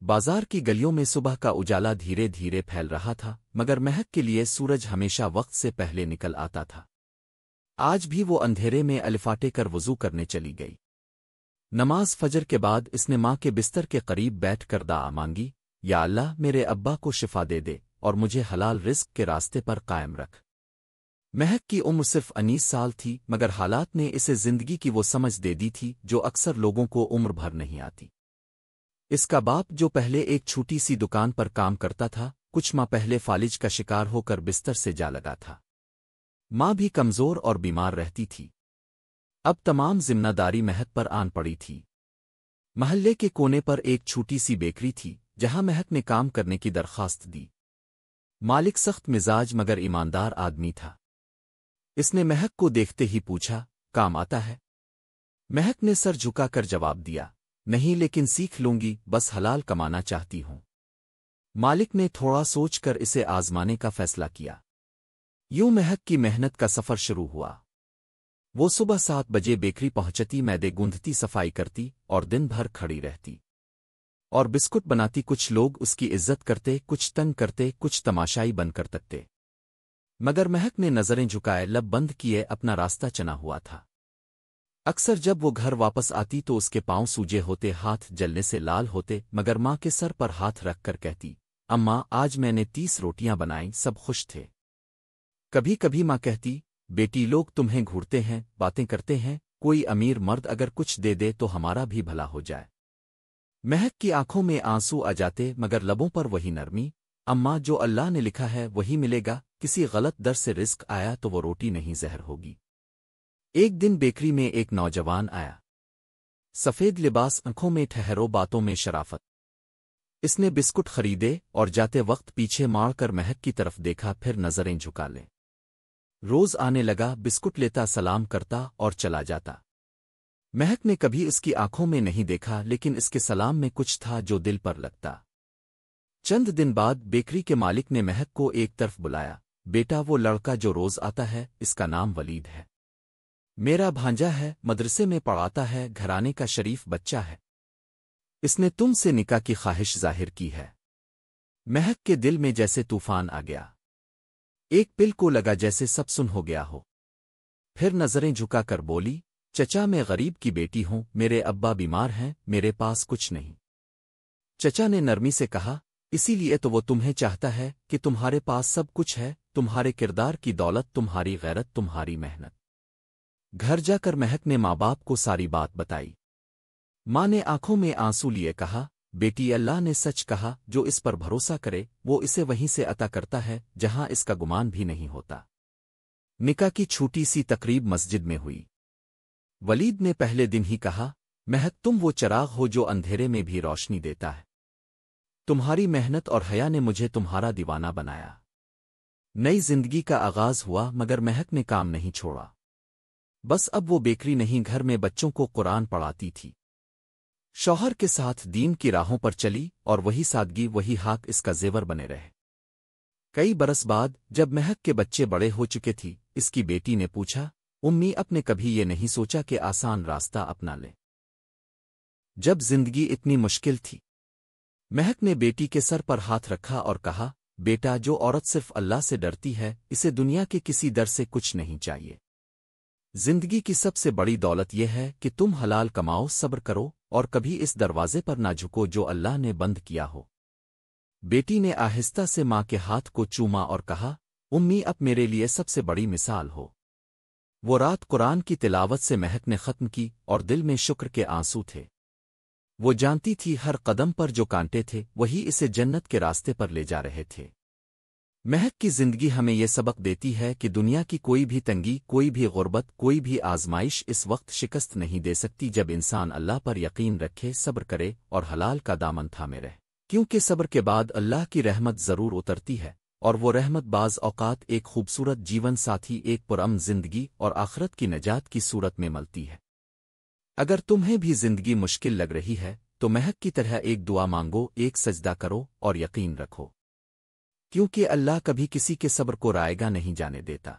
بازار کی گلیوں میں صبح کا اجالا دھیرے دھیرے پھیل رہا تھا، مگر مہک کے لیے سورج ہمیشہ وقت سے پہلے نکل آتا تھا۔ آج بھی وہ اندھیرے میں الفاٹے کر وضو کرنے چلی گئی۔ نماز فجر کے بعد اس نے ماں کے بستر کے قریب بیٹھ کر دعا مانگی، یا اللہ میرے ابا کو شفا دے دے اور مجھے حلال رزق کے راستے پر قائم رکھ۔ مہک کی عمر صرف 19 سال تھی، مگر حالات نے اسے زندگی کی وہ سمجھ دے دی تھی جو اکثر لوگوں کو عمر بھر نہیں آتی۔ اس کا باپ جو پہلے ایک چھوٹی سی دکان پر کام کرتا تھا، کچھ ماہ پہلے فالج کا شکار ہو کر بستر سے جا لگا تھا۔ ماں بھی کمزور اور بیمار رہتی تھی۔ اب تمام ذمہ داری مہک پر آن پڑی تھی۔ محلے کے کونے پر ایک چھوٹی سی بیکری تھی جہاں مہک نے کام کرنے کی درخواست دی۔ مالک سخت مزاج مگر ایماندار آدمی تھا۔ اس نے مہک کو دیکھتے ہی پوچھا، کام آتا ہے؟ مہک نے سر جھکا کر جواب دیا، نہیں لیکن سیکھ لوں گی، بس حلال کمانا چاہتی ہوں۔ مالک نے تھوڑا سوچ کر اسے آزمانے کا فیصلہ کیا۔ یوں مہک کی محنت کا سفر شروع ہوا۔ وہ صبح 7 بجے بیکری پہنچتی، میدے گوندھتی، صفائی کرتی اور دن بھر کھڑی رہتی اور بسکٹ بناتی۔ کچھ لوگ اس کی عزت کرتے، کچھ تنگ کرتے، کچھ تماشائی بن کر تکتے، مگر مہک نے نظریں جھکائے، لب بند کیے، اپنا راستہ چنا ہوا تھا۔ اکثر جب وہ گھر واپس آتی تو اس کے پاؤں سوجے ہوتے، ہاتھ جلنے سے لال ہوتے، مگر ماں کے سر پر ہاتھ رکھ کر کہتی، اماں آج میں نے 30 روٹیاں بنائیں، سب خوش تھے۔ کبھی کبھی ماں کہتی، بیٹی لوگ تمہیں گھورتے ہیں، باتیں کرتے ہیں، کوئی امیر مرد اگر کچھ دے دے تو ہمارا بھی بھلا ہو جائے۔ مہک کی آنکھوں میں آنسو آ جاتے، مگر لبوں پر وہی نرمی، اماں جو اللہ نے لکھا ہے وہی ملے گا، کسی غلط در سے رزق آیا تو وہ روٹی نہیں زہر ہوگی۔ ایک دن بیکری میں ایک نوجوان آیا، سفید لباس، آنکھوں میں ٹھہرو، باتوں میں شرافت۔ اس نے بسکٹ خریدے اور جاتے وقت پیچھے مار کر مہک کی طرف دیکھا، پھر نظریں جھکا لے۔ روز آنے لگا، بسکٹ لیتا، سلام کرتا اور چلا جاتا۔ مہک نے کبھی اس کی آنکھوں میں نہیں دیکھا، لیکن اس کے سلام میں کچھ تھا جو دل پر لگتا۔ چند دن بعد بیکری کے مالک نے مہک کو ایک طرف بلایا، بیٹا وہ لڑکا جو روز آتا ہے، اس کا نام ولید ہے، میرا بھانجا ہے، مدرسے میں پڑھاتا ہے، گھرانے کا شریف بچہ ہے، اس نے تم سے نکاح کی خواہش ظاہر کی ہے۔ مہک کے دل میں جیسے طوفان آ گیا، ایک پل کو لگا جیسے سب سن ہو گیا ہو۔ پھر نظریں جھکا کر بولی، چچا میں غریب کی بیٹی ہوں، میرے ابا بیمار ہیں، میرے پاس کچھ نہیں۔ چچا نے نرمی سے کہا، اسی لیے تو وہ تمہیں چاہتا ہے کہ تمہارے پاس سب کچھ ہے، تمہارے کردار کی دولت، تمہاری غیرت، تمہاری محنت۔ گھر جا کر مہک نے ماں باپ کو ساری بات بتائی۔ ماں نے آنکھوں میں آنسو لیے کہا، بیٹی اللہ نے سچ کہا، جو اس پر بھروسہ کرے وہ اسے وہیں سے عطا کرتا ہے جہاں اس کا گمان بھی نہیں ہوتا۔ نکاح کی چھوٹی سی تقریب مسجد میں ہوئی۔ ولید نے پہلے دن ہی کہا، مہک تم وہ چراغ ہو جو اندھیرے میں بھی روشنی دیتا ہے، تمہاری محنت اور حیا نے مجھے تمہارا دیوانہ بنایا۔ نئی زندگی کا آغاز ہوا، مگر مہک نے کام نہیں چھوڑا۔ بس اب وہ بیکری نہیں، گھر میں بچوں کو قرآن پڑھاتی تھی، شوہر کے ساتھ دین کی راہوں پر چلی، اور وہی سادگی، وہی حق اس کا زیور بنے رہے۔ کئی برس بعد جب مہک کے بچے بڑے ہو چکے تھی، اس کی بیٹی نے پوچھا، امی اب نے کبھی یہ نہیں سوچا کہ آسان راستہ اپنا لے جب زندگی اتنی مشکل تھی؟ مہک نے بیٹی کے سر پر ہاتھ رکھا اور کہا، بیٹا جو عورت صرف اللہ سے ڈرتی ہے، اسے دنیا کے کسی در سے کچھ نہیں چاہیے۔ زندگی کی سب سے بڑی دولت یہ ہے کہ تم حلال کماؤ، صبر کرو اور کبھی اس دروازے پر نہ جھکو جو اللہ نے بند کیا ہو۔ بیٹی نے آہستہ سے ماں کے ہاتھ کو چوما اور کہا، امی اب میرے لیے سب سے بڑی مثال ہو۔ وہ رات قرآن کی تلاوت سے مہک نے ختم کی اور دل میں شکر کے آنسو تھے۔ وہ جانتی تھی ہر قدم پر جو کانٹے تھے وہی اسے جنت کے راستے پر لے جا رہے تھے۔ مہک کی زندگی ہمیں یہ سبق دیتی ہے کہ دنیا کی کوئی بھی تنگی، کوئی بھی غربت، کوئی بھی آزمائش اس وقت شکست نہیں دے سکتی جب انسان اللہ پر یقین رکھے، صبر کرے اور حلال کا دامن تھامے رہے، کیونکہ صبر کے بعد اللہ کی رحمت ضرور اترتی ہے، اور وہ رحمت بعض اوقات ایک خوبصورت جیون ساتھی، ایک پرامن زندگی اور آخرت کی نجات کی صورت میں ملتی ہے۔ اگر تمہیں بھی زندگی مشکل لگ رہی ہے تو مہک کی طرح ایک دعا مانگو، ایک سجدہ کرو اور یقین رکھو، کیونکہ اللہ کبھی کسی کے صبر کو رائیگاں نہیں جانے دیتا۔